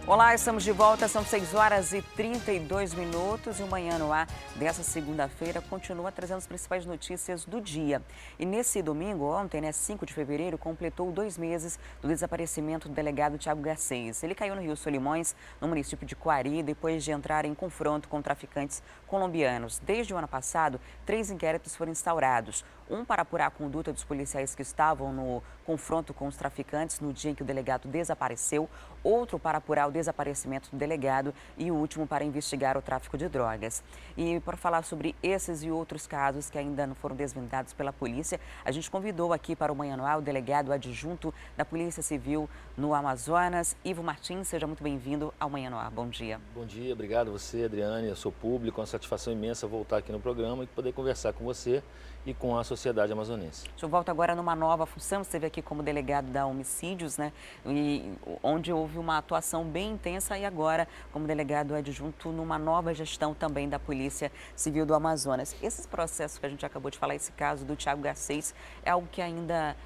Olá, estamos de volta, são 6 horas e 32 minutos e o Manhã no Ar dessa segunda-feira continua trazendo as principais notícias do dia. E nesse domingo, ontem, 5 de fevereiro, completou 2 meses do desaparecimento do delegado Tiago Garcês. Ele caiu no Rio Solimões, no município de Coari, depois de entrar em confronto com traficantes colombianos. Desde o ano passado, 3 inquéritos foram instaurados. Um para apurar a conduta dos policiais que estavam no confronto com os traficantes no dia em que o delegado desapareceu, outro para apurar o desaparecimento do delegado e o último para investigar o tráfico de drogas. E para falar sobre esses e outros casos que ainda não foram desvendados pela polícia, a gente convidou aqui para o Manhã no Ar o delegado adjunto da Polícia Civil no Amazonas, Ivo Martins. Seja muito bem-vindo ao Manhã no Ar. Bom dia. Bom dia, obrigado a você, Adriane, ao seu público. É uma satisfação imensa voltar aqui no programa e poder conversar com você e com a sociedade amazonense. Eu volto agora numa nova função. Você esteve aqui como delegado da Homicídios, e onde houve uma atuação bem intensa, e agora como delegado adjunto numa nova gestão também da Polícia Civil do Amazonas. Esses processos que a gente acabou de falar, esse caso do Tiago Garcês, é algo que ainda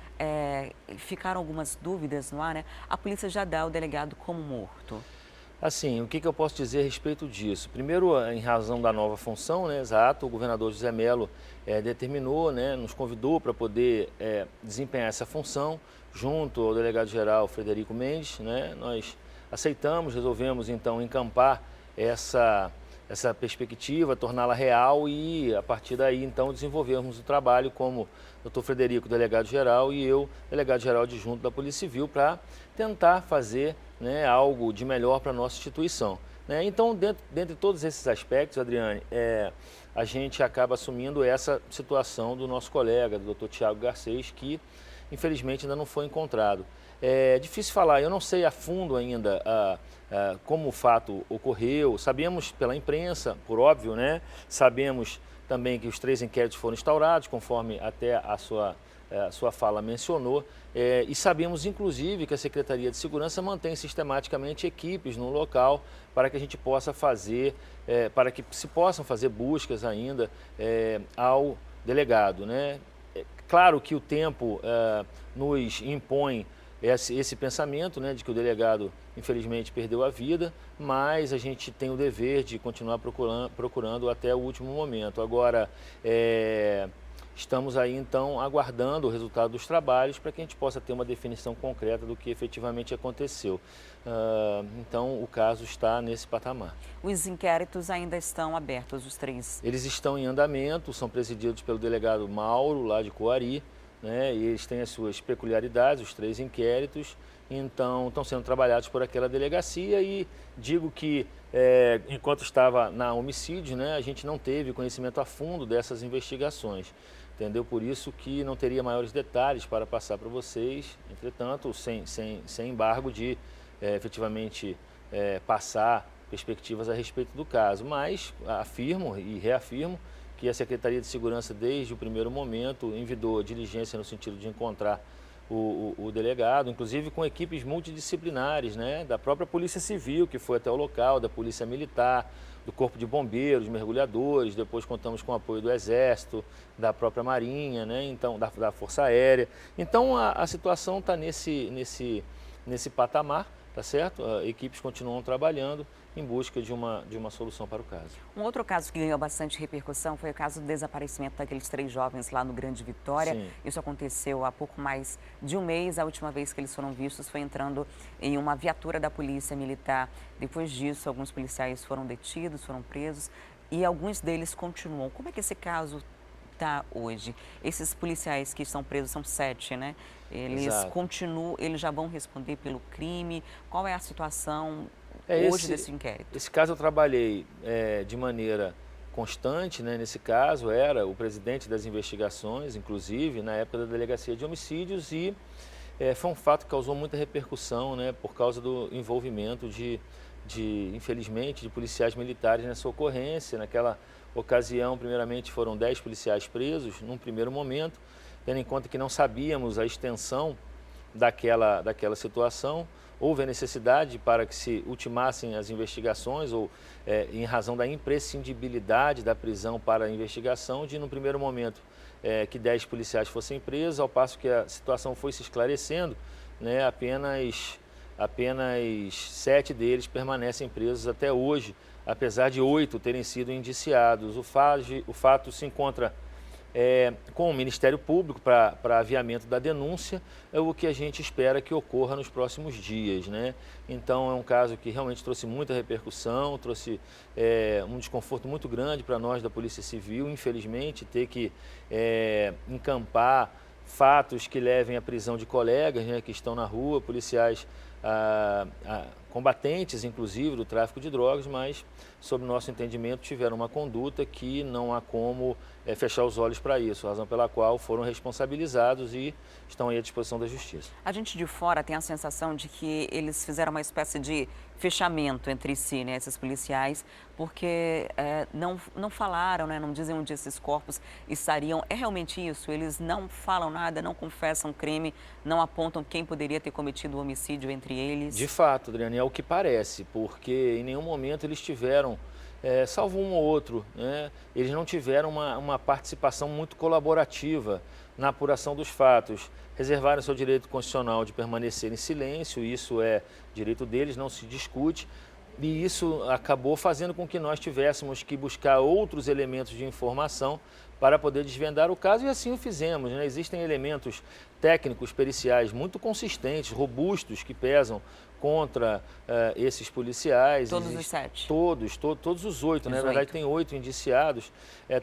ficaram algumas dúvidas no ar, A polícia já dá o delegado como morto. Assim, o que eu posso dizer a respeito disso? Primeiro, em razão da nova função, exato, o governador José Mello determinou, nos convidou para poder desempenhar essa função, junto ao delegado-geral Frederico Mendes, Nós aceitamos, resolvemos então encampar essa perspectiva, torná-la real e, a partir daí, então, desenvolvermos o trabalho como Dr. Frederico, delegado-geral, e eu, delegado-geral adjunto da Polícia Civil, para tentar fazer algo de melhor para a nossa instituição. Então, dentre todos esses aspectos, Adriane, a gente acaba assumindo essa situação do nosso colega, do Dr. Tiago Garcês, que, infelizmente, ainda não foi encontrado. É difícil falar, eu não sei a fundo ainda como o fato ocorreu. Sabemos pela imprensa, por óbvio, Sabemos também que os 3 inquéritos foram instaurados, conforme até a sua fala mencionou, e sabemos, inclusive, que a Secretaria de Segurança mantém sistematicamente equipes no local para que a gente possa fazer, para que se possam fazer buscas ainda ao delegado, Claro que o tempo nos impõe esse pensamento, de que o delegado, infelizmente, perdeu a vida, mas a gente tem o dever de continuar procurando até o último momento. Agora, estamos aí, então, aguardando o resultado dos trabalhos para que a gente possa ter uma definição concreta do que efetivamente aconteceu. Então, o caso está nesse patamar. Os inquéritos ainda estão abertos, os 3? Eles estão em andamento, são presididos pelo delegado Mauro, lá de Coari, e eles têm as suas peculiaridades, os 3 inquéritos, então estão sendo trabalhados por aquela delegacia, e digo que enquanto estava na Homicídio, a gente não teve conhecimento a fundo dessas investigações, entendeu? Por isso que não teria maiores detalhes para passar para vocês, entretanto, sem embargo de efetivamente passar perspectivas a respeito do caso, mas afirmo e reafirmo que a Secretaria de Segurança, desde o primeiro momento, envidou diligência no sentido de encontrar o delegado, inclusive com equipes multidisciplinares, da própria Polícia Civil, que foi até o local, da Polícia Militar, do Corpo de Bombeiros, mergulhadores, depois contamos com o apoio do Exército, da própria Marinha, então, da Força Aérea. Então, a situação está nesse patamar, tá certo? Equipes continuam trabalhando em busca de uma solução para o caso. Um outro caso que ganhou bastante repercussão foi o caso do desaparecimento daqueles 3 jovens lá no Grande Vitória. Sim. Isso aconteceu há pouco mais de um mês. A última vez que eles foram vistos foi entrando em uma viatura da Polícia Militar. Depois disso, alguns policiais foram detidos, foram presos, e alguns deles continuam. Como é que esse caso está hoje? Esses policiais que estão presos são 7, Eles Exato. continuam, eles já vão responder pelo crime? Qual é a situação hoje desse inquérito? Esse caso eu trabalhei de maneira constante, nesse caso era o presidente das investigações, inclusive na época da Delegacia de Homicídios, e foi um fato que causou muita repercussão, por causa do envolvimento infelizmente, de policiais militares nessa ocorrência. Naquela ocasião, primeiramente, foram 10 policiais presos, num primeiro momento, tendo em conta que não sabíamos a extensão daquela situação. Houve a necessidade para que se ultimassem as investigações, ou em razão da imprescindibilidade da prisão para a investigação, de, no primeiro momento, que 10 policiais fossem presos, ao passo que a situação foi se esclarecendo, apenas apenas 7 deles permanecem presos até hoje, apesar de 8 terem sido indiciados. O fato se encontra com o Ministério Público para aviamento da denúncia, é o que a gente espera que ocorra nos próximos dias, né? Então é um caso que realmente trouxe muita repercussão, trouxe um desconforto muito grande para nós da Polícia Civil, infelizmente, ter que encampar fatos que levem à prisão de colegas, né, que estão na rua, policiais combatentes, inclusive, do tráfico de drogas, mas, sob nosso entendimento, tiveram uma conduta que não há como fechar os olhos para isso, razão pela qual foram responsabilizados e estão aí à disposição da Justiça. A gente de fora tem a sensação de que eles fizeram uma espécie de fechamento entre si, né, esses policiais, porque não falaram, né, não dizem onde esses corpos estariam. É realmente isso? Eles não falam nada, não confessam crime, não apontam quem poderia ter cometido o homicídio entre eles? De fato, Adriane, é o que parece, porque em nenhum momento eles tiveram, salvo um ou outro, né, eles não tiveram uma participação muito colaborativa na apuração dos fatos. Reservaram seu direito constitucional de permanecer em silêncio, isso é direito deles, não se discute, e isso acabou fazendo com que nós tivéssemos que buscar outros elementos de informação para poder desvendar o caso, e assim o fizemos, né? Existem elementos técnicos, periciais muito consistentes, robustos, que pesam contra esses policiais. Todos os 7? Todos os 8, né? Na verdade tem 8 indiciados,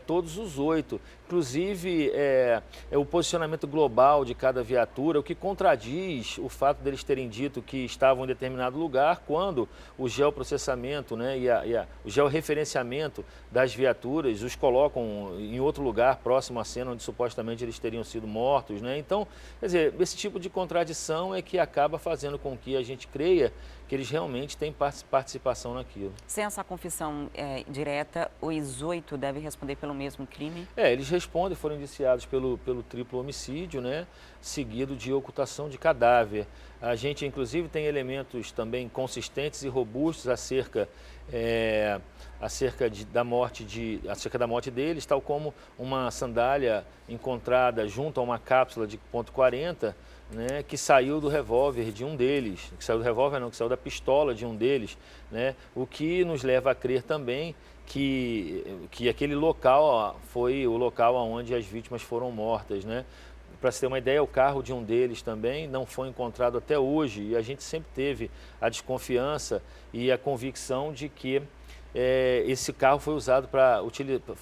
todos os 8. Inclusive, o posicionamento global de cada viatura, o que contradiz o fato deles terem dito que estavam em determinado lugar, quando o geoprocessamento, né, o georreferenciamento das viaturas os colocam em outro lugar, próximo à cena onde supostamente eles teriam sido mortos, né? Então, quer dizer, esse tipo de contradição é que acaba fazendo com que a gente creia que eles realmente têm participação naquilo. Sem essa confissão direta, os 8 devem responder pelo mesmo crime? Eles respondem, foram indiciados pelo triplo homicídio, né, seguido de ocultação de cadáver. A gente, inclusive, tem elementos também consistentes e robustos acerca da morte deles, tal como uma sandália encontrada junto a uma cápsula de .40, né, que saiu do revólver de um deles, que saiu da pistola de um deles, né, o que nos leva a crer também que aquele local foi o local onde as vítimas foram mortas, né. Para se ter uma ideia, o carro de um deles também não foi encontrado até hoje, e a gente sempre teve a desconfiança e a convicção de que esse carro foi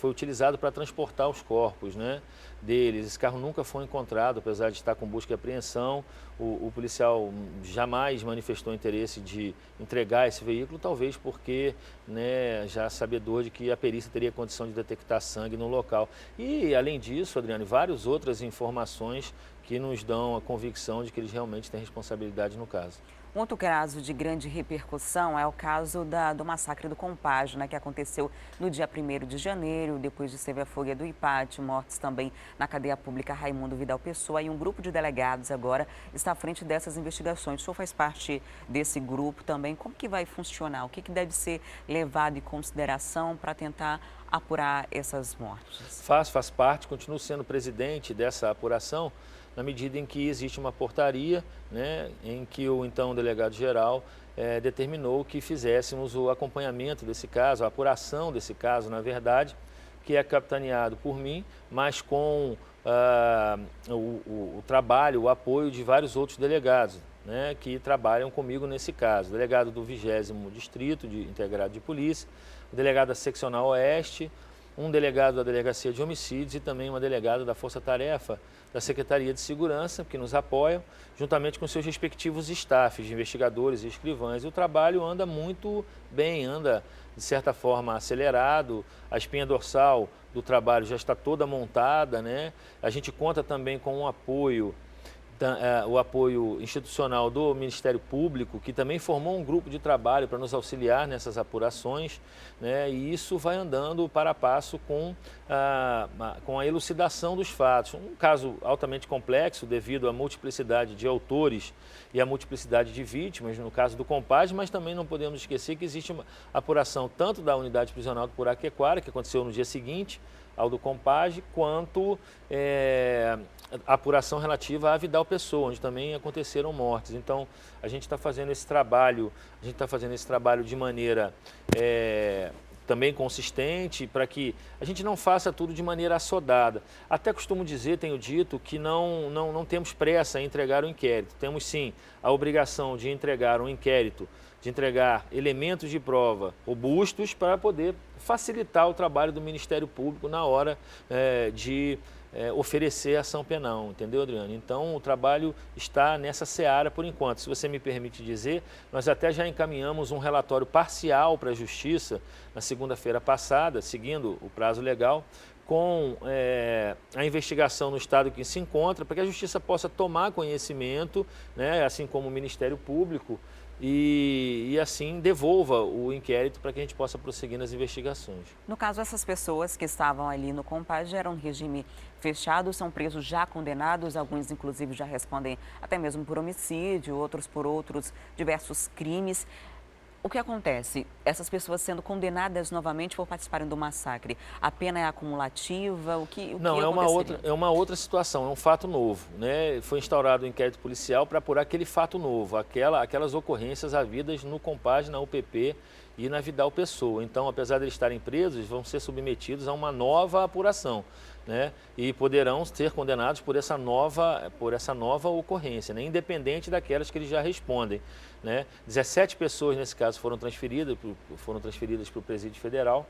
utilizado para transportar os corpos, né, deles. Esse carro nunca foi encontrado, apesar de estar com busca e apreensão. O policial jamais manifestou interesse de entregar esse veículo, talvez porque, né, já sabedor de que a perícia teria condição de detectar sangue no local. E, além disso, Adriane, várias outras informações que nos dão a convicção de que eles realmente têm responsabilidade no caso. Um outro caso de grande repercussão é o caso do massacre do Compage, né, que aconteceu no dia 1º de janeiro, depois esteve a fuga do IPAT, mortes também na cadeia pública Raimundo Vidal Pessoa, e um grupo de delegados agora está à frente dessas investigações. O senhor faz parte desse grupo também. Como que vai funcionar? O que deve ser levado em consideração para tentar apurar essas mortes? Faz parte, continuo sendo presidente dessa apuração, na medida em que existe uma portaria, né, em que o então delegado-geral determinou que fizéssemos o acompanhamento desse caso, a apuração desse caso, na verdade, que é capitaneado por mim, mas com o trabalho, o apoio de vários outros delegados, né, que trabalham comigo nesse caso. O delegado do 20º Distrito Integrado de Polícia, o delegado da Seccional Oeste, um delegado da Delegacia de Homicídios e também uma delegada da Força Tarefa da Secretaria de Segurança, que nos apoiam, juntamente com seus respectivos staffs de investigadores e escrivães. E o trabalho anda muito bem, anda de certa forma acelerado, a espinha dorsal do trabalho já está toda montada, né? A gente conta também com o apoio institucional do Ministério Público, que também formou um grupo de trabalho para nos auxiliar nessas apurações, né? E isso vai andando para a passo com a elucidação dos fatos. Um caso altamente complexo devido à multiplicidade de autores e à multiplicidade de vítimas, no caso do Compage, mas também não podemos esquecer que existe uma apuração tanto da unidade prisional do Puraquequara, que aconteceu no dia seguinte ao do Compage, quanto a apuração relativa à Vidal Pessoa, onde também aconteceram mortes. Então, a gente está fazendo esse trabalho, de maneira também consistente, para que a gente não faça tudo de maneira assodada. Até costumo dizer, tenho dito, que não temos pressa em entregar o inquérito. Temos sim a obrigação de entregar um inquérito, de entregar elementos de prova robustos para poder facilitar o trabalho do Ministério Público na hora de oferecer ação penal, entendeu, Adriano? Então, o trabalho está nessa seara por enquanto. Se você me permite dizer, nós até já encaminhamos um relatório parcial para a Justiça na segunda-feira passada, seguindo o prazo legal, com a investigação no estado que se encontra, para que a Justiça possa tomar conhecimento, né, assim como o Ministério Público, e assim devolva o inquérito para que a gente possa prosseguir nas investigações. No caso, essas pessoas que estavam ali no Compage eram regime fechado, são presos já condenados, alguns inclusive já respondem até mesmo por homicídio, outros por outros diversos crimes. O que acontece? Essas pessoas sendo condenadas novamente por participarem do massacre, a pena é acumulativa? Não, é uma outra situação, é um fato novo, né? Foi instaurado um inquérito policial para apurar aquele fato novo, aquelas ocorrências havidas no Compage, na UPP e na Vidal Pessoa. Então, apesar de eles estarem presos, vão ser submetidos a uma nova apuração, né? E poderão ser condenados por essa nova ocorrência, né? Independente daquelas que eles já respondem, né? 17 pessoas, nesse caso, foram transferidas para o Presídio Federal.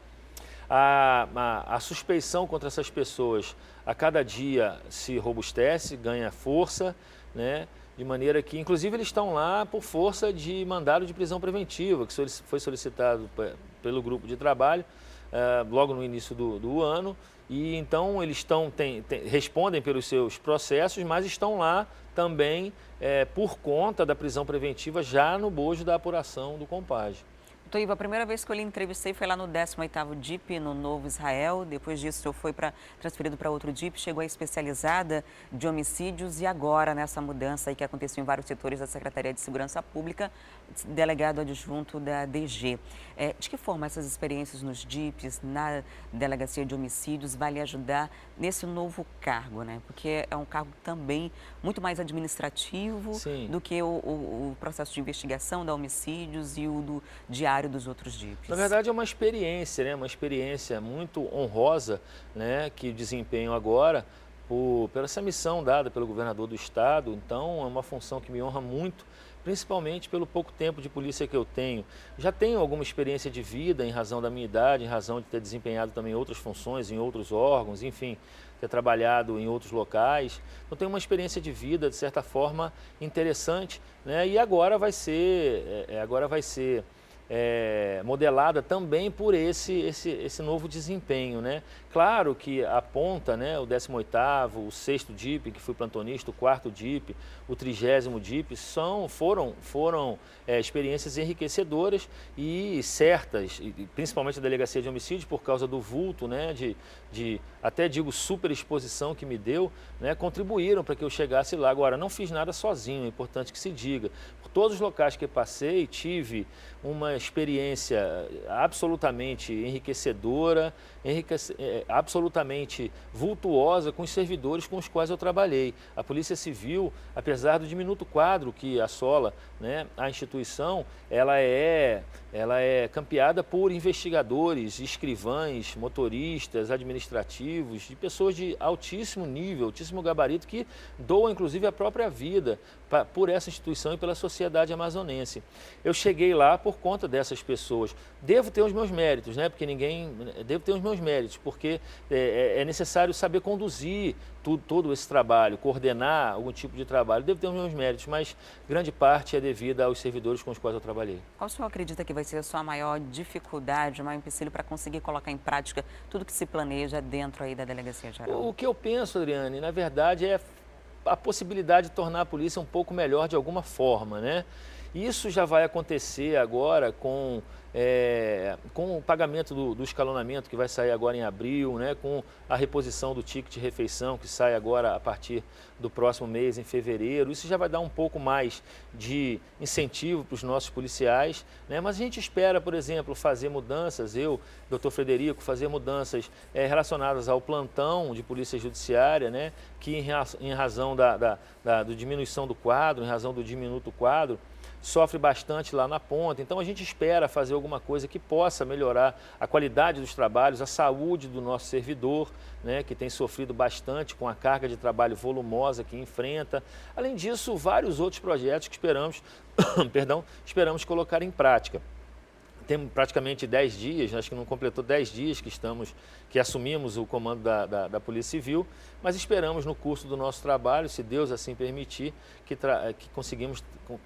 A suspeição contra essas pessoas a cada dia se robustece, ganha força, né? De maneira que, inclusive, eles estão lá por força de mandado de prisão preventiva, que foi solicitado pelo grupo de trabalho logo no início do ano. E então eles respondem pelos seus processos, mas estão lá também por conta da prisão preventiva já no bojo da apuração do Compage. Doutor Ivo, a primeira vez que eu lhe entrevistei foi lá no 18º DIP, no Novo Israel. Depois disso, o senhor foi transferido para outro DIP, chegou à especializada de homicídios e agora, nessa mudança aí que aconteceu em vários setores da Secretaria de Segurança Pública, delegado adjunto da DG. De que forma essas experiências nos DIPs, na Delegacia de Homicídios, vai lhe ajudar nesse novo cargo, né? Porque é um cargo também muito mais administrativo Sim. do que o processo de investigação da homicídios e o do diário dos outros DIPs. Na verdade, é uma experiência, né? Uma experiência muito honrosa, né? Que desempenho agora pela essa missão dada pelo governador do estado. Então, é uma função que me honra muito, principalmente pelo pouco tempo de polícia que eu tenho. Já tenho alguma experiência de vida em razão da minha idade, em razão de ter desempenhado também outras funções em outros órgãos, enfim, ter trabalhado em outros locais. Então, tenho uma experiência de vida, de certa forma, interessante, né? E agora vai ser modelada também por esse novo desempenho, né? Claro que aponta, né, o 18º, o 6º DIP, que fui plantonista, o 4º DIP, o 30º DIP, foram experiências enriquecedoras e certas, e principalmente a Delegacia de Homicídios, por causa do vulto, né, até digo superexposição que me deu, né, contribuíram para que eu chegasse lá. Agora, não fiz nada sozinho, é importante que se diga. Por todos os locais que passei, tive uma experiência absolutamente enriquecedora, absolutamente vultuosa com os servidores com os quais eu trabalhei. A Polícia Civil, apesar do diminuto quadro que assola, né, a instituição, ela é campeada por investigadores, escrivães, motoristas, administrativos, de pessoas de altíssimo nível, altíssimo gabarito, que doam inclusive a própria vida por essa instituição e pela sociedade amazonense. Eu cheguei lá por conta dessas pessoas. Devo ter os meus méritos, né? Devo ter os meus méritos, porque é necessário saber conduzir todo esse trabalho, coordenar algum tipo de trabalho. Devo ter os meus méritos, mas grande parte é devida aos servidores com os quais eu trabalhei. Qual o senhor acredita que vai ser a sua maior dificuldade, o maior empecilho para conseguir colocar em prática tudo que se planeja dentro aí da Delegacia Geral? O que eu penso, Adriane, na verdade, é a possibilidade de tornar a polícia um pouco melhor de alguma forma, né? Isso já vai acontecer agora com o pagamento do escalonamento que vai sair agora em abril, né, com a reposição do ticket de refeição que sai agora a partir do próximo mês, em fevereiro. Isso já vai dar um pouco mais de incentivo para os nossos policiais, né, mas a gente espera, por exemplo, fazer mudanças, doutor Frederico, fazer mudanças relacionadas ao plantão de polícia judiciária, né, que em razão da diminuição do quadro, em razão do diminuto quadro, sofre bastante lá na ponta. Então a gente espera fazer alguma coisa que possa melhorar a qualidade dos trabalhos, a saúde do nosso servidor, né, que tem sofrido bastante com a carga de trabalho volumosa que enfrenta. Além disso, vários outros projetos que esperamos colocar em prática. Temos praticamente 10 dias, acho que não completou 10 dias que assumimos o comando da Polícia Civil, mas esperamos no curso do nosso trabalho, se Deus assim permitir, que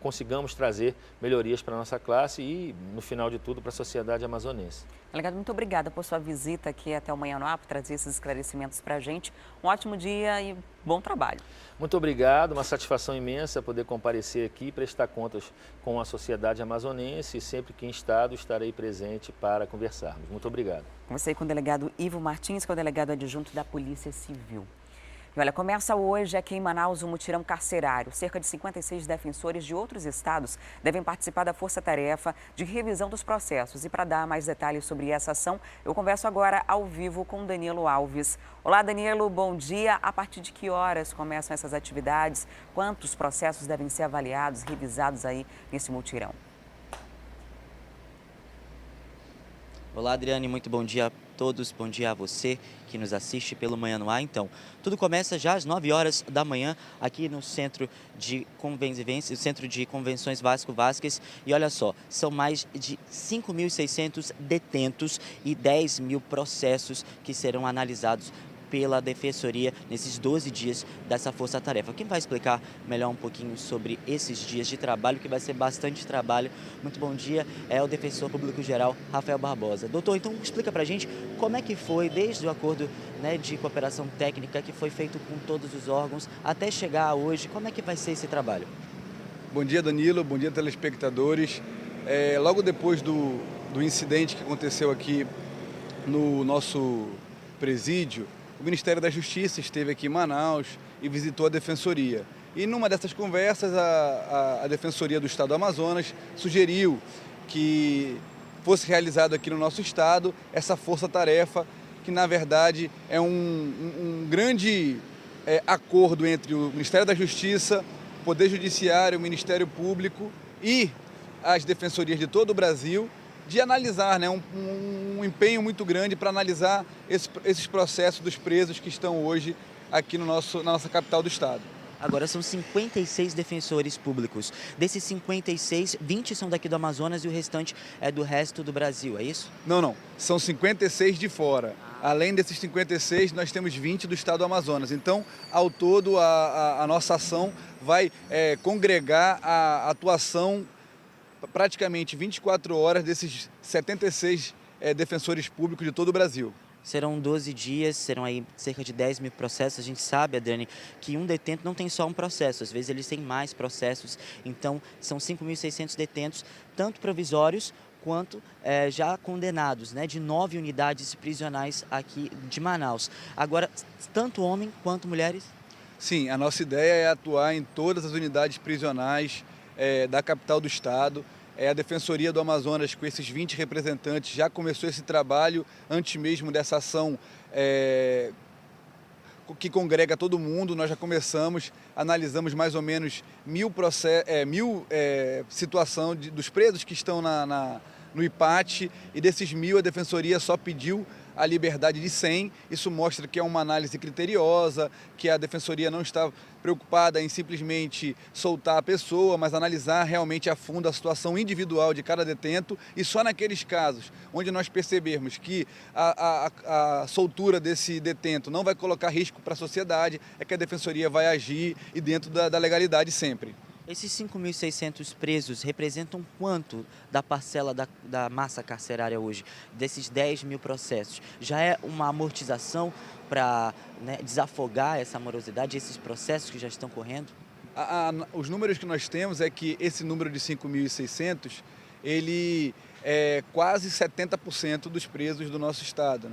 consigamos trazer melhorias para a nossa classe e, no final de tudo, para a sociedade amazonense. Delegado, muito obrigada por sua visita aqui até o Manhã no Ar, por trazer esses esclarecimentos para a gente. Um ótimo dia e bom trabalho. Muito obrigado, uma satisfação imensa poder comparecer aqui e prestar contas com a sociedade amazonense e sempre que em estado estarei presente para conversarmos. Muito obrigado. Conversei com o delegado Ivo Martins, que é o delegado adjunto da Polícia Civil. E olha, começa hoje aqui em Manaus o mutirão carcerário. Cerca de 56 defensores de outros estados devem participar da força-tarefa de revisão dos processos. E para dar mais detalhes sobre essa ação, eu converso agora ao vivo com Danilo Alves. Olá, Danilo, bom dia. A partir de que horas começam essas atividades? Quantos processos devem ser avaliados, revisados aí nesse mutirão? Olá, Adriane, muito bom dia a todos, bom dia a você que nos assiste pelo Manhã no Ar. Então, tudo começa já às 9 horas da manhã aqui no Centro de Convenções Vasco Vázquez. E olha só, são mais de 5.600 detentos e 10 mil processos que serão analisados pela Defensoria nesses 12 dias dessa força-tarefa. Quem vai explicar melhor um pouquinho sobre esses dias de trabalho, que vai ser bastante trabalho. Muito bom dia, é o Defensor Público-Geral, Rafael Barbosa. Doutor, então explica pra gente como é que foi, desde o acordo, né, de cooperação técnica que foi feito com todos os órgãos, até chegar hoje, como é que vai ser esse trabalho? Bom dia, Danilo, bom dia, telespectadores. Logo depois do incidente que aconteceu aqui no nosso presídio, o Ministério da Justiça esteve aqui em Manaus e visitou a Defensoria. E numa dessas conversas, a Defensoria do Estado do Amazonas sugeriu que fosse realizado aqui no nosso estado essa força-tarefa, que na verdade é um grande acordo entre o Ministério da Justiça, o Poder Judiciário, o Ministério Público e as defensorias de todo o Brasil, de analisar, né, um empenho muito grande para analisar esses processos dos presos que estão hoje aqui na nossa capital do estado. Agora são 56 defensores públicos. Desses 56, 20 são daqui do Amazonas e o restante é do resto do Brasil, é isso? Não. São 56 de fora. Além desses 56, nós temos 20 do estado do Amazonas. Então, ao todo, a nossa ação vai congregar a atuação praticamente 24 horas desses 76 defensores públicos de todo o Brasil. Serão 12 dias, serão aí cerca de 10 mil processos. A gente sabe, Adriane, que um detento não tem só um processo, às vezes eles têm mais processos. Então, são 5.600 detentos, tanto provisórios quanto já condenados, né, de 9 unidades prisionais aqui de Manaus. Agora, tanto homem quanto mulheres? Sim, a nossa ideia é atuar em todas as unidades prisionais da capital do estado. A Defensoria do Amazonas, com esses 20 representantes, já começou esse trabalho antes mesmo dessa ação que congrega todo mundo. Nós já começamos, analisamos mais ou menos 1.000 situações dos presos que estão no IPAT, e desses 1.000 a Defensoria só pediu a liberdade de 100. Isso mostra que é uma análise criteriosa, que a Defensoria não está preocupada em simplesmente soltar a pessoa, mas analisar realmente a fundo a situação individual de cada detento, e só naqueles casos onde nós percebermos que a soltura desse detento não vai colocar risco para a sociedade, é que a Defensoria vai agir, e dentro da legalidade sempre. Esses 5.600 presos representam quanto da parcela da massa carcerária hoje, desses 10 mil processos? Já é uma amortização para, né, desafogar essa morosidade, esses processos que já estão correndo? Os números que nós temos é que esse número de 5.600, ele é quase 70% dos presos do nosso estado.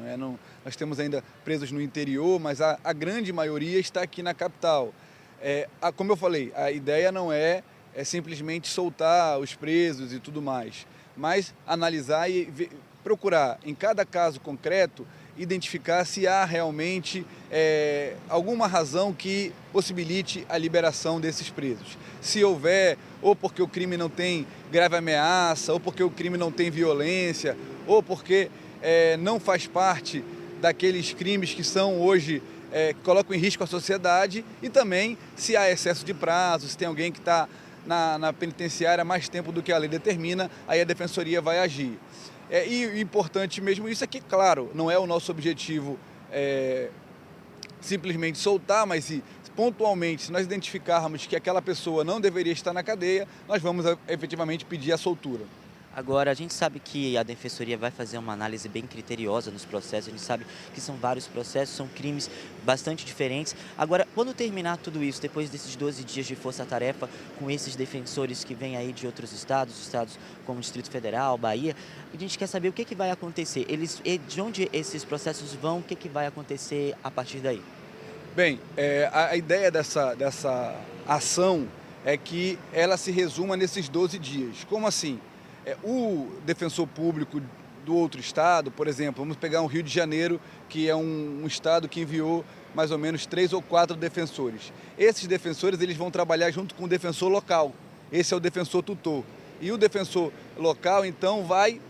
Nós temos ainda presos no interior, mas a grande maioria está aqui na capital. Como eu falei, a ideia não é simplesmente soltar os presos e tudo mais, mas analisar e procurar, em cada caso concreto, identificar se há realmente alguma razão que possibilite a liberação desses presos. Se houver, ou porque o crime não tem grave ameaça, ou porque o crime não tem violência, ou porque não faz parte daqueles crimes que são hoje, que colocam em risco a sociedade, e também se há excesso de prazo, se tem alguém que está na penitenciária mais tempo do que a lei determina, aí a Defensoria vai agir. E o importante mesmo isso é que, claro, não é o nosso objetivo simplesmente soltar, mas se pontualmente, se nós identificarmos que aquela pessoa não deveria estar na cadeia, nós vamos efetivamente pedir a soltura. Agora, a gente sabe que a Defensoria vai fazer uma análise bem criteriosa nos processos, a gente sabe que são vários processos, são crimes bastante diferentes. Agora, quando terminar tudo isso, depois desses 12 dias de força-tarefa, com esses defensores que vêm aí de outros estados como o Distrito Federal, Bahia, a gente quer saber o que vai acontecer, de onde esses processos vão, o que vai acontecer a partir daí? Bem, a ideia dessa ação é que ela se resuma nesses 12 dias. Como assim? O defensor público do outro estado, por exemplo, vamos pegar o Rio de Janeiro, que é um estado que enviou mais ou menos 3 ou 4 defensores. Esses defensores eles vão trabalhar junto com o defensor local. Esse é o defensor tutor. E o defensor local, então, vai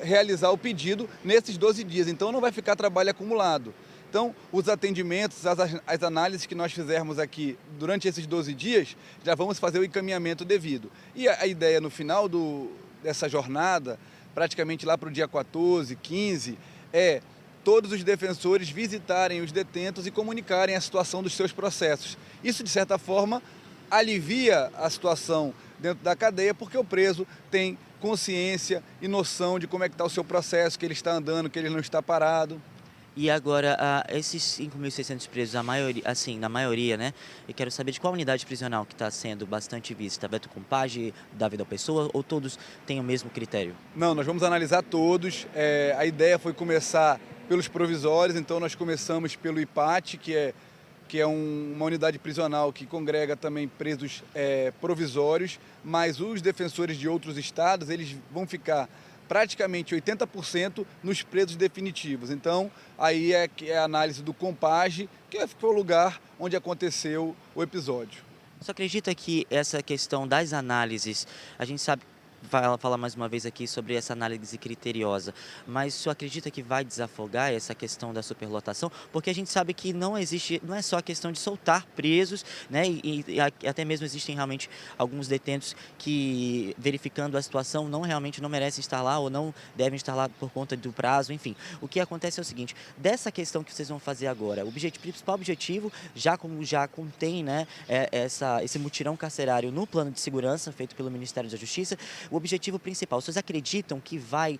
realizar o pedido nesses 12 dias. Então, não vai ficar trabalho acumulado. Então, os atendimentos, as análises que nós fizermos aqui durante esses 12 dias, já vamos fazer o encaminhamento devido. E a ideia no final dessa jornada, praticamente lá para o dia 14, 15, é todos os defensores visitarem os detentos e comunicarem a situação dos seus processos. Isso, de certa forma, alivia a situação dentro da cadeia, porque o preso tem consciência e noção de como é que está o seu processo, que ele está andando, que ele não está parado. E agora, esses 5.600 presos, na maioria, né? Eu quero saber de qual unidade prisional que está sendo bastante vista. Beto Compage, Davi da Pessoa, ou todos têm o mesmo critério? Não, nós vamos analisar todos. A ideia foi começar pelos provisórios, então nós começamos pelo IPAT, que é uma unidade prisional que congrega também presos provisórios, mas os defensores de outros estados, eles vão ficar praticamente 80% nos presos definitivos. Então, aí é a análise do Compage, que foi o lugar onde aconteceu o episódio. Você acredita que essa questão das análises, a gente sabe, vai falar mais uma vez aqui sobre essa análise criteriosa, mas o senhor acredita que vai desafogar essa questão da superlotação? Porque a gente sabe que não é só a questão de soltar presos, né? E até mesmo existem realmente alguns detentos que, verificando a situação, realmente não merecem estar lá ou não devem estar lá por conta do prazo, enfim. O que acontece é o seguinte, dessa questão que vocês vão fazer agora, o principal objetivo, já contém, né, esse mutirão carcerário no plano de segurança feito pelo Ministério da Justiça, o objetivo principal, vocês acreditam que vai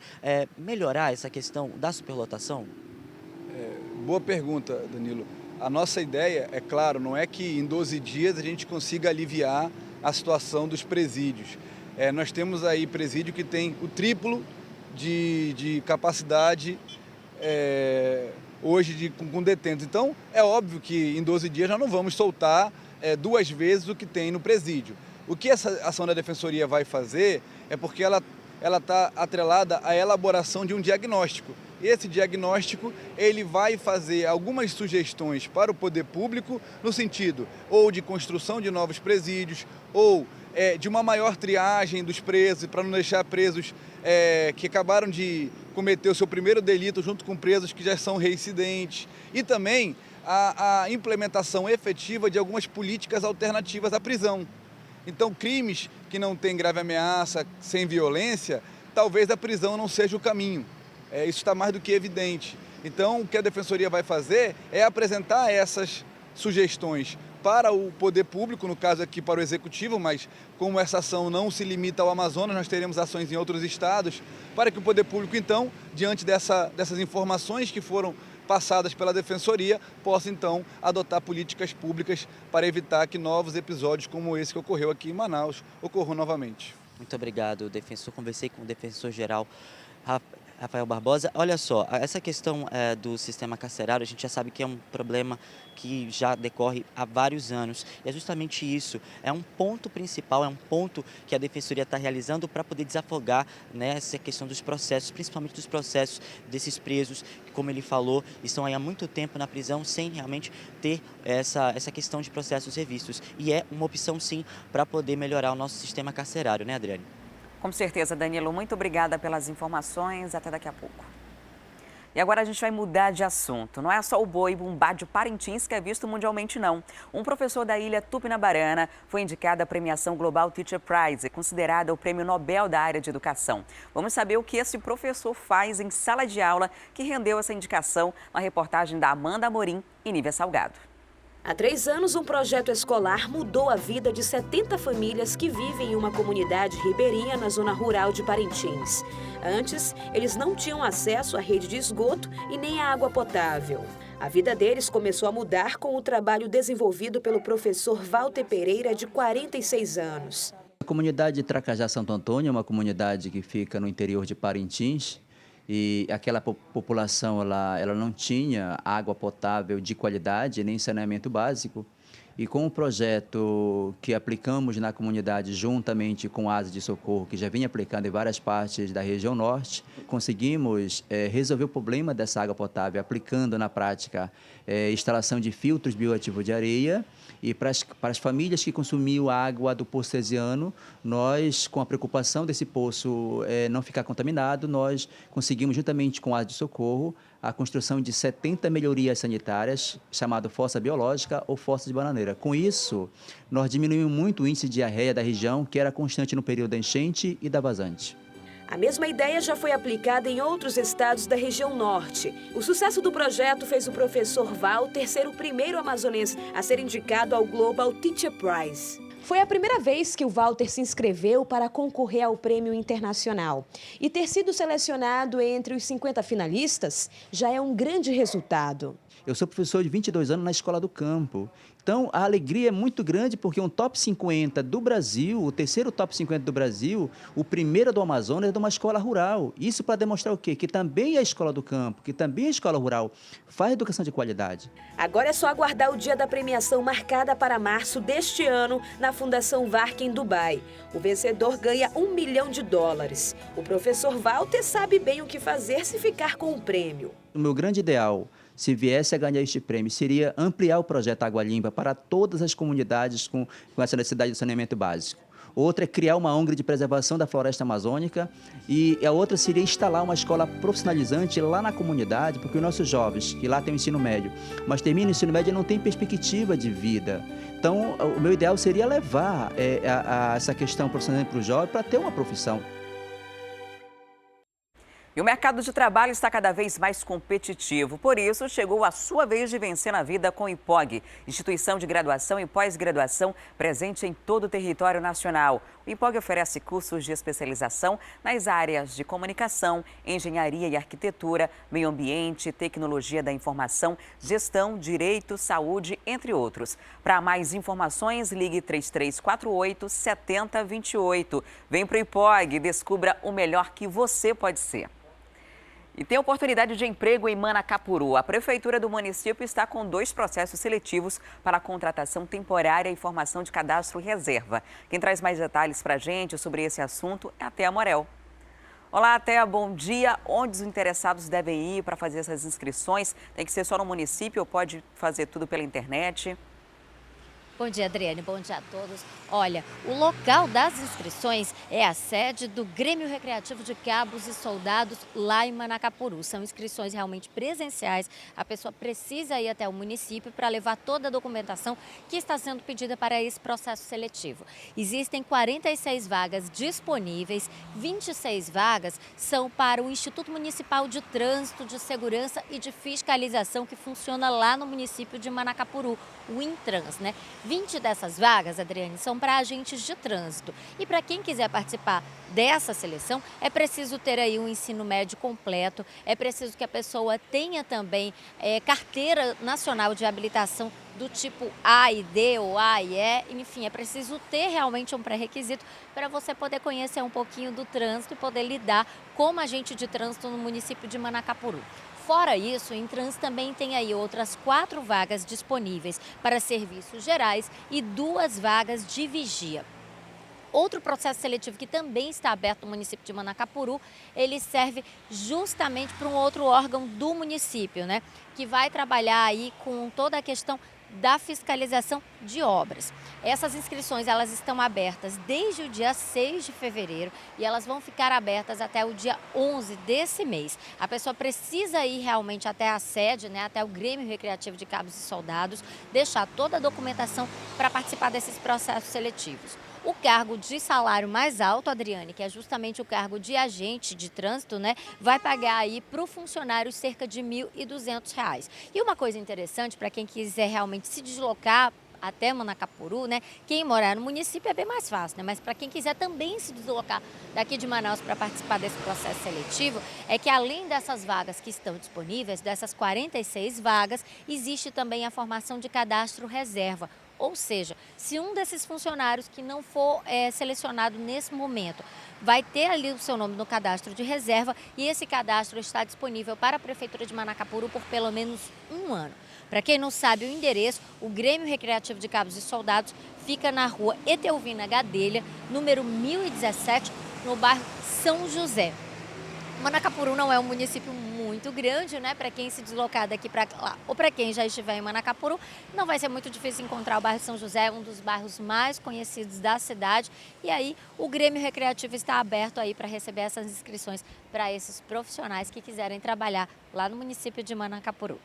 melhorar essa questão da superlotação? Boa pergunta, Danilo. A nossa ideia, é claro, não é que em 12 dias a gente consiga aliviar a situação dos presídios. Nós temos aí presídio que tem o triplo de capacidade hoje com detentos. Então, é óbvio que em 12 dias nós não vamos soltar 2 vezes o que tem no presídio. O que essa ação da Defensoria vai fazer é porque ela está atrelada à elaboração de um diagnóstico. Esse diagnóstico ele vai fazer algumas sugestões para o poder público no sentido ou de construção de novos presídios ou de uma maior triagem dos presos, para não deixar presos que acabaram de cometer o seu primeiro delito junto com presos que já são reincidentes. E também a implementação efetiva de algumas políticas alternativas à prisão. Então, crimes que não têm grave ameaça, sem violência, talvez a prisão não seja o caminho. Isso está mais do que evidente. Então, o que a Defensoria vai fazer é apresentar essas sugestões para o poder público, no caso aqui para o Executivo, mas como essa ação não se limita ao Amazonas, nós teremos ações em outros estados, para que o poder público, então, diante dessas informações que foram passadas pela Defensoria, possa então adotar políticas públicas para evitar que novos episódios como esse que ocorreu aqui em Manaus ocorram novamente. Muito obrigado, defensor. Conversei com o defensor-geral Rafael Barbosa. Olha só, essa questão do sistema carcerário, a gente já sabe que é um problema que já decorre há vários anos. E é justamente isso, é um ponto principal, é um ponto que a Defensoria está realizando para poder desafogar, né, essa questão dos processos, principalmente dos processos desses presos, que, como ele falou, estão aí há muito tempo na prisão sem realmente ter essa questão de processos revistos. E é uma opção, sim, para poder melhorar o nosso sistema carcerário, né, Adriane? Com certeza, Danilo. Muito obrigada pelas informações. Até daqui a pouco. E agora a gente vai mudar de assunto. Não é só o boi bumbá de Parintins que é visto mundialmente, não. Um professor da ilha Tupinabarana foi indicado à premiação Global Teacher Prize, considerada o prêmio Nobel da área de educação. Vamos saber o que esse professor faz em sala de aula que rendeu essa indicação na reportagem da Amanda Amorim e Nívia Salgado. Há 3 anos, um projeto escolar mudou a vida de 70 famílias que vivem em uma comunidade ribeirinha na zona rural de Parintins. Antes, eles não tinham acesso à rede de esgoto e nem à água potável. A vida deles começou a mudar com o trabalho desenvolvido pelo professor Walter Pereira, de 46 anos. A comunidade de Tracajá Santo Antônio é uma comunidade que fica no interior de Parintins. E aquela população ela não tinha água potável de qualidade, nem saneamento básico. E com o projeto que aplicamos na comunidade, juntamente com a Asa de Socorro, que já vinha aplicando em várias partes da região norte, conseguimos resolver o problema dessa água potável, aplicando na prática instalação de filtros bioativos de areia. E para as famílias que consumiam água do poço artesiano, nós, com a preocupação desse poço não ficar contaminado, nós conseguimos, juntamente com a Asa de Socorro, a construção de 70 melhorias sanitárias, chamado fossa biológica ou fossa de bananeira. Com isso, nós diminuímos muito o índice de diarreia da região, que era constante no período da enchente e da vazante. A mesma ideia já foi aplicada em outros estados da região norte. O sucesso do projeto fez o professor Walter ser o primeiro amazonense a ser indicado ao Global Teacher Prize. Foi a primeira vez que o Walter se inscreveu para concorrer ao prêmio internacional. E ter sido selecionado entre os 50 finalistas já é um grande resultado. Eu sou professor de 22 anos na Escola do Campo. Então, a alegria é muito grande porque um top 50 do Brasil, o terceiro top 50 do Brasil, o primeiro do Amazonas é de uma escola rural. Isso para demonstrar o quê? Que também a Escola do Campo, que também a Escola Rural faz educação de qualidade. Agora é só aguardar o dia da premiação marcada para março deste ano na Fundação Vark em Dubai. O vencedor ganha $1 milhão. O professor Walter sabe bem o que fazer se ficar com o prêmio. O meu grande ideal, se viesse a ganhar este prêmio, seria ampliar o projeto Água Limpa para todas as comunidades com essa necessidade de saneamento básico. Outra é criar uma ONG de preservação da floresta amazônica e a outra seria instalar uma escola profissionalizante lá na comunidade, porque os nossos jovens, que lá tem o ensino médio, mas terminam o ensino médio e não tem perspectiva de vida. Então, o meu ideal seria levar essa questão profissional para o jovem para ter uma profissão. E o mercado de trabalho está cada vez mais competitivo. Por isso, chegou a sua vez de vencer na vida com o IPOG, instituição de graduação e pós-graduação presente em todo o território nacional. O IPOG oferece cursos de especialização nas áreas de comunicação, engenharia e arquitetura, meio ambiente, tecnologia da informação, gestão, direito, saúde, entre outros. Para mais informações, ligue 3348-7028. Vem para o IPOG e descubra o melhor que você pode ser. E tem oportunidade de emprego em Manacapuru. A prefeitura do município está com 2 processos seletivos para a contratação temporária e formação de cadastro reserva. Quem traz mais detalhes para a gente sobre esse assunto é a Thea Morel. Olá, Thea, bom dia. Onde os interessados devem ir para fazer essas inscrições? Tem que ser só no município ou pode fazer tudo pela internet? Bom dia, Adriane. Bom dia a todos. Olha, o local das inscrições é a sede do Grêmio Recreativo de Cabos e Soldados lá em Manacapuru. São inscrições realmente presenciais. A pessoa precisa ir até o município para levar toda a documentação que está sendo pedida para esse processo seletivo. Existem 46 vagas disponíveis, 26 vagas são para o Instituto Municipal de Trânsito, de Segurança e de Fiscalização que funciona lá no município de Manacapuru, o Intrans, né? 20 dessas vagas, Adriane, são para agentes de trânsito. E para quem quiser participar dessa seleção, é preciso ter aí um ensino médio completo, é preciso que a pessoa tenha também carteira nacional de habilitação do tipo A e D ou A e E, enfim, é preciso ter realmente um pré-requisito para você poder conhecer um pouquinho do trânsito e poder lidar como agente de trânsito no município de Manacapuru. Fora isso, o Intrans também tem aí outras 4 vagas disponíveis para serviços gerais e 2 vagas de vigia. Outro processo seletivo que também está aberto no município de Manacapuru, ele serve justamente para um outro órgão do município, né? Que vai trabalhar aí com toda a questão da fiscalização de obras. Essas inscrições elas estão abertas desde o dia 6 de fevereiro e elas vão ficar abertas até o dia 11 desse mês. A pessoa precisa ir realmente até a sede, né, até o Grêmio Recreativo de Cabos e Soldados, deixar toda a documentação para participar desses processos seletivos. O cargo de salário mais alto, Adriane, que é justamente o cargo de agente de trânsito, né, vai pagar aí para o funcionário cerca de R$ 1.200. E uma coisa interessante para quem quiser realmente se deslocar até Manacapuru, né? Quem morar no município é bem mais fácil, né? Mas para quem quiser também se deslocar daqui de Manaus para participar desse processo seletivo, é que além dessas vagas que estão disponíveis, dessas 46 vagas, existe também a formação de cadastro reserva. Ou seja, se um desses funcionários que não for selecionado nesse momento vai ter ali o seu nome no cadastro de reserva e esse cadastro está disponível para a Prefeitura de Manacapuru por pelo menos 1 ano. Para quem não sabe o endereço, o Grêmio Recreativo de Cabos e Soldados fica na rua Etelvina Gadelha, número 1017, no bairro São José. Manacapuru não é um município muito grande, né? Para quem se deslocar daqui para lá ou para quem já estiver em Manacapuru, não vai ser muito difícil encontrar o bairro São José, um dos bairros mais conhecidos da cidade. E aí o Grêmio Recreativo está aberto aí para receber essas inscrições para esses profissionais que quiserem trabalhar lá no município de Manacapuru.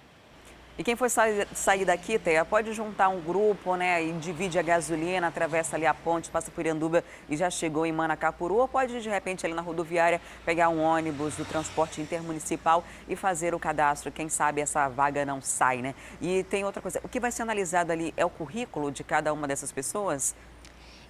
E quem for sair daqui, Teia, pode juntar um grupo, né, e divide a gasolina, atravessa ali a ponte, passa por Iranduba e já chegou em Manacapuru, ou pode, de repente, ali na rodoviária, pegar um ônibus do transporte intermunicipal e fazer o cadastro. Quem sabe essa vaga não sai, né? E tem outra coisa, o que vai ser analisado ali é o currículo de cada uma dessas pessoas?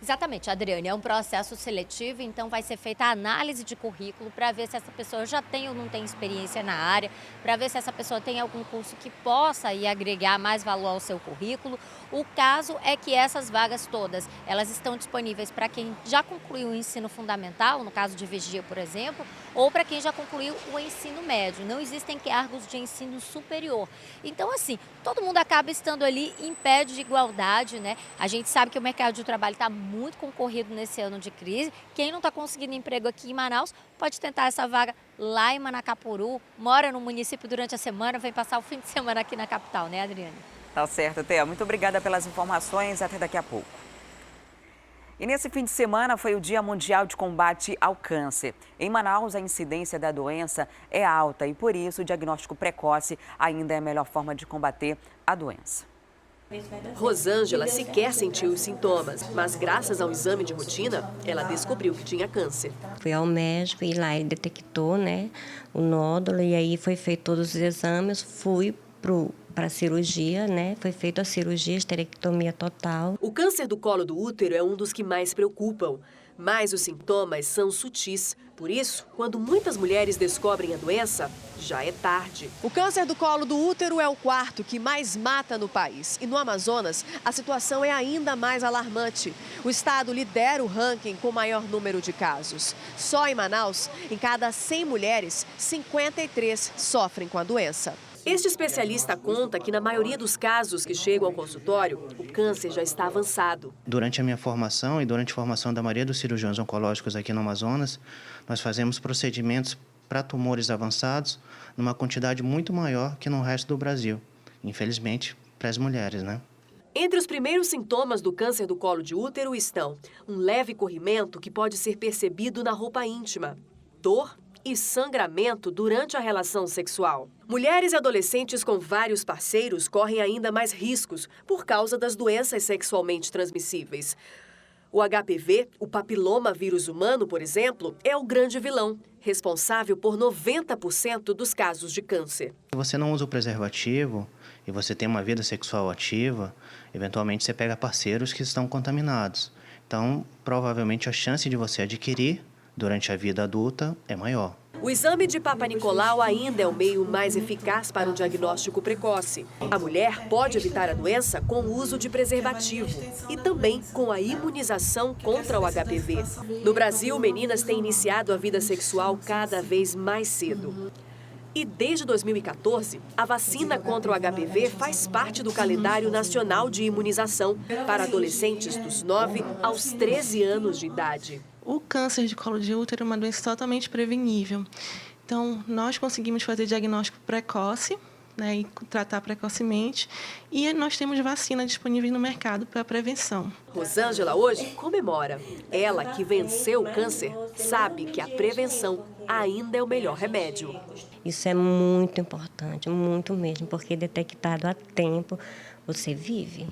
Exatamente, Adriane, é um processo seletivo, então vai ser feita a análise de currículo para ver se essa pessoa já tem ou não tem experiência na área, para ver se essa pessoa tem algum curso que possa aí agregar mais valor ao seu currículo. O caso é que essas vagas todas, elas estão disponíveis para quem já concluiu o ensino fundamental, no caso de vigia, por exemplo, ou para quem já concluiu o ensino médio. Não existem cargos de ensino superior. Então, assim, todo mundo acaba estando ali em pé de igualdade, né? A gente sabe que o mercado de trabalho está muito concorrido nesse ano de crise. Quem não está conseguindo emprego aqui em Manaus pode tentar essa vaga lá em Manacapuru, mora no município durante a semana, vem passar o fim de semana aqui na capital, né, Adriane? Tá certo, Teia. Muito obrigada pelas informações. Até daqui a pouco. E nesse fim de semana foi o Dia Mundial de Combate ao Câncer. Em Manaus, a incidência da doença é alta e, por isso, o diagnóstico precoce ainda é a melhor forma de combater a doença. Rosângela sequer sentiu os sintomas, mas graças ao exame de rotina, ela descobriu que tinha câncer. Fui ao médico e lá ele detectou, né, o nódulo e aí foi feito todos os exames, fui para a cirurgia, né? Foi feita a cirurgia, esterectomia total. O câncer do colo do útero é um dos que mais preocupam, mas os sintomas são sutis. Por isso, quando muitas mulheres descobrem a doença, já é tarde. O câncer do colo do útero é o 4º que mais mata no país. E no Amazonas, a situação é ainda mais alarmante. O estado lidera o ranking com o maior número de casos. Só em Manaus, em cada 100 mulheres, 53 sofrem com a doença. Este especialista conta que, na maioria dos casos que chegam ao consultório, o câncer já está avançado. Durante a minha formação e durante a formação da maioria dos cirurgiões oncológicos aqui no Amazonas, nós fazemos procedimentos para tumores avançados numa quantidade muito maior que no resto do Brasil. Infelizmente, para as mulheres, né? Entre os primeiros sintomas do câncer do colo de útero estão um leve corrimento que pode ser percebido na roupa íntima, dor e sangramento durante a relação sexual. Mulheres e adolescentes com vários parceiros correm ainda mais riscos por causa das doenças sexualmente transmissíveis. O HPV, o papiloma vírus humano, por exemplo, é o grande vilão, responsável por 90% dos casos de câncer. Se você não usa o preservativo e você tem uma vida sexual ativa, Eventualmente você pega parceiros que estão contaminados. Então, provavelmente a chance de você adquirir durante a vida adulta é maior. O exame de Papanicolau ainda é o meio mais eficaz para o diagnóstico precoce. A mulher pode evitar a doença com o uso de preservativo e também com a imunização contra o HPV. No Brasil, meninas têm iniciado a vida sexual cada vez mais cedo. E desde 2014, a vacina contra o HPV faz parte do calendário nacional de imunização para adolescentes dos 9 aos 13 anos de idade. O câncer de colo de útero é uma doença totalmente prevenível. Então, nós conseguimos fazer diagnóstico precoce, né, e tratar precocemente. E nós temos vacina disponível no mercado para prevenção. Rosângela hoje comemora. Ela, que venceu o câncer, sabe que a prevenção ainda é o melhor remédio. Isso é muito importante, muito mesmo, porque detectado a tempo, você vive.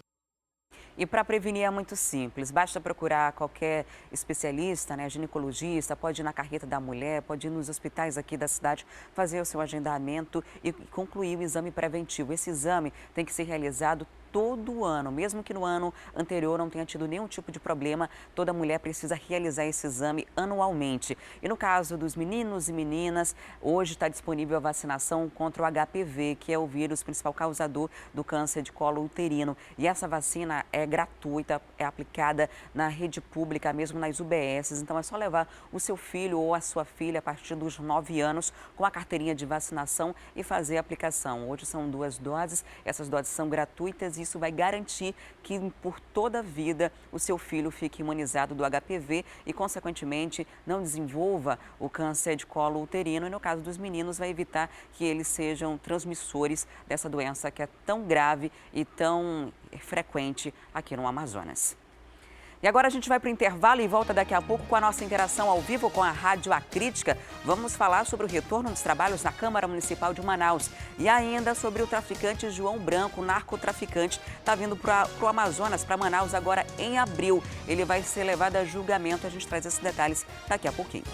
E para prevenir é muito simples, basta procurar qualquer especialista, né, ginecologista, pode ir na carreta da mulher, pode ir nos hospitais aqui da cidade, fazer o seu agendamento e concluir o exame preventivo. Esse exame tem que ser realizado todo ano, mesmo que no ano anterior não tenha tido nenhum tipo de problema, toda mulher precisa realizar esse exame anualmente. E no caso dos meninos e meninas, hoje está disponível a vacinação contra o HPV, que é o vírus principal causador do câncer de colo uterino. E essa vacina é gratuita, é aplicada na rede pública, mesmo nas UBSs. Então é só levar o seu filho ou a sua filha a partir dos 9 anos com a carteirinha de vacinação e fazer a aplicação. Hoje são 2 doses, essas doses são gratuitas. Isso vai garantir que por toda a vida o seu filho fique imunizado do HPV e, consequentemente, não desenvolva o câncer de colo uterino. E, no caso dos meninos, vai evitar que eles sejam transmissores dessa doença que é tão grave e tão frequente aqui no Amazonas. E agora a gente vai para o intervalo e volta daqui a pouco com a nossa interação ao vivo com a Rádio Acrítica. Vamos falar sobre o retorno dos trabalhos na Câmara Municipal de Manaus e ainda sobre o traficante João Branco, narcotraficante, está vindo para o Amazonas, para Manaus agora em abril. Ele vai ser levado a julgamento, a gente traz esses detalhes daqui a pouquinho.